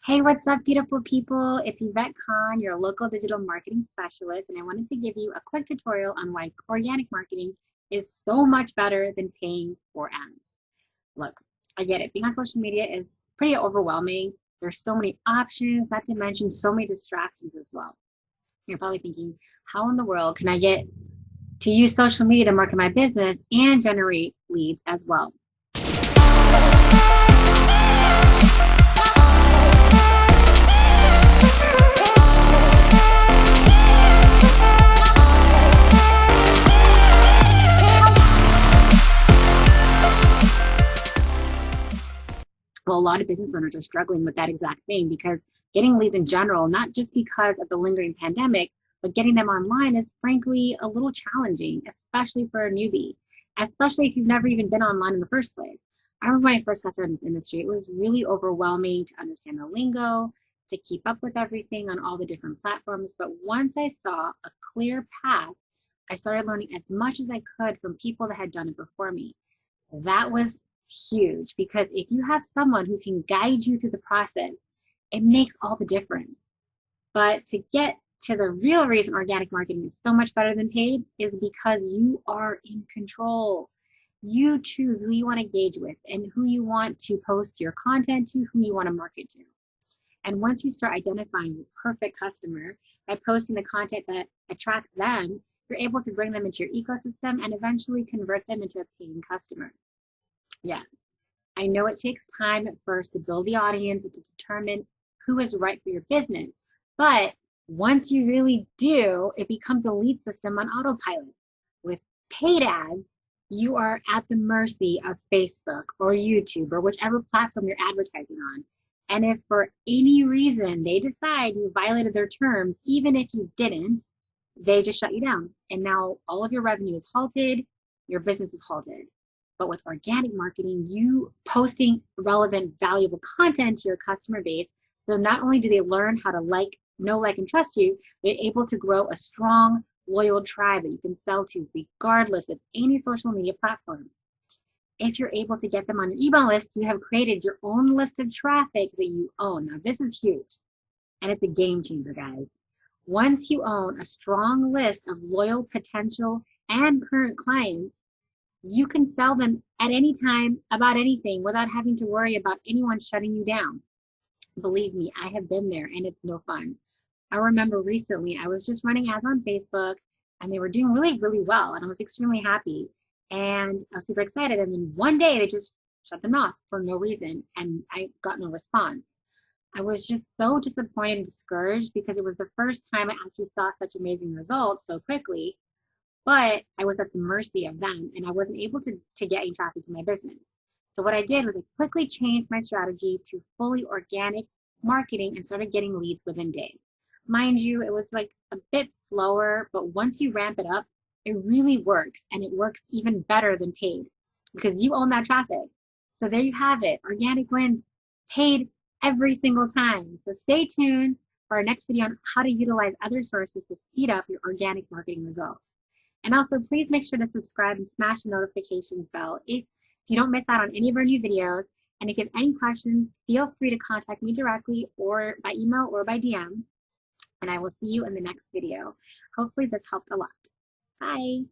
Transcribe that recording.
Hey, what's up, beautiful people? It's Yvette, your local digital marketing specialist, and I wanted to give you a quick tutorial on why organic marketing is so much better than paying for ads. Look, I get it. Being on social media is pretty overwhelming. There's so many options, not to mention so many distractions as well. You're probably thinking, how in the world can I get to use social media to market my business and generate leads as well? Well, a lot of business owners are struggling with that exact thing because getting leads in general, not just because of the lingering pandemic, but getting them online is frankly a little challenging, especially for a newbie, especially if you've never even been online in the first place. I remember when I first got started in this industry, it was really overwhelming to understand the lingo, to keep up with everything on all the different platforms. But once I saw a clear path, I started learning as much as I could from people that had done it before me. That was huge because if you have someone who can guide you through the process, it makes all the difference. But to get to the real reason organic marketing is so much better than paid is because you are in control. You choose who you want to engage with and who you want to post your content to, who you want to market to. And once you start identifying your perfect customer by posting the content that attracts them, you're able to bring them into your ecosystem and eventually convert them into a paying customer. Yes, I know it takes time at first to build the audience and to determine who is right for your business. But once you really do, it becomes a lead system on autopilot. With paid ads, you are at the mercy of Facebook or YouTube or whichever platform you're advertising on. And if for any reason they decide you violated their terms, even if you didn't, they just shut you down. And now all of your revenue is halted, your business is halted. But with organic marketing, you posting relevant, valuable content to your customer base. So not only do they learn how to know, like, and trust you, they're able to grow a strong, loyal tribe that you can sell to regardless of any social media platform. If you're able to get them on your email list, you have created your own list of traffic that you own. Now, this is huge, and it's a game changer, guys. Once you own a strong list of loyal, potential, and current clients, you can sell them at any time about anything without having to worry about anyone shutting you down. Believe me, I have been there and it's no fun. I remember recently I was just running ads on Facebook and they were doing really, really well. And I was extremely happy and I was super excited. And then one day they just shut them off for no reason. And I got no response. I was just so disappointed and discouraged because it was the first time I actually saw such amazing results so quickly. But I was at the mercy of them and I wasn't able to get any traffic to my business. So what I did was I quickly changed my strategy to fully organic marketing and started getting leads within days. Mind you, it was like a bit slower, but once you ramp it up, it really works, and it works even better than paid because you own that traffic. So there you have it, organic wins, paid every single time. So stay tuned for our next video on how to utilize other sources to speed up your organic marketing results. And also, please make sure to subscribe and smash the notification bell so you don't miss out on any of our new videos. And if you have any questions, feel free to contact me directly or by email or by DM. And I will see you in the next video. Hopefully this helped a lot. Bye.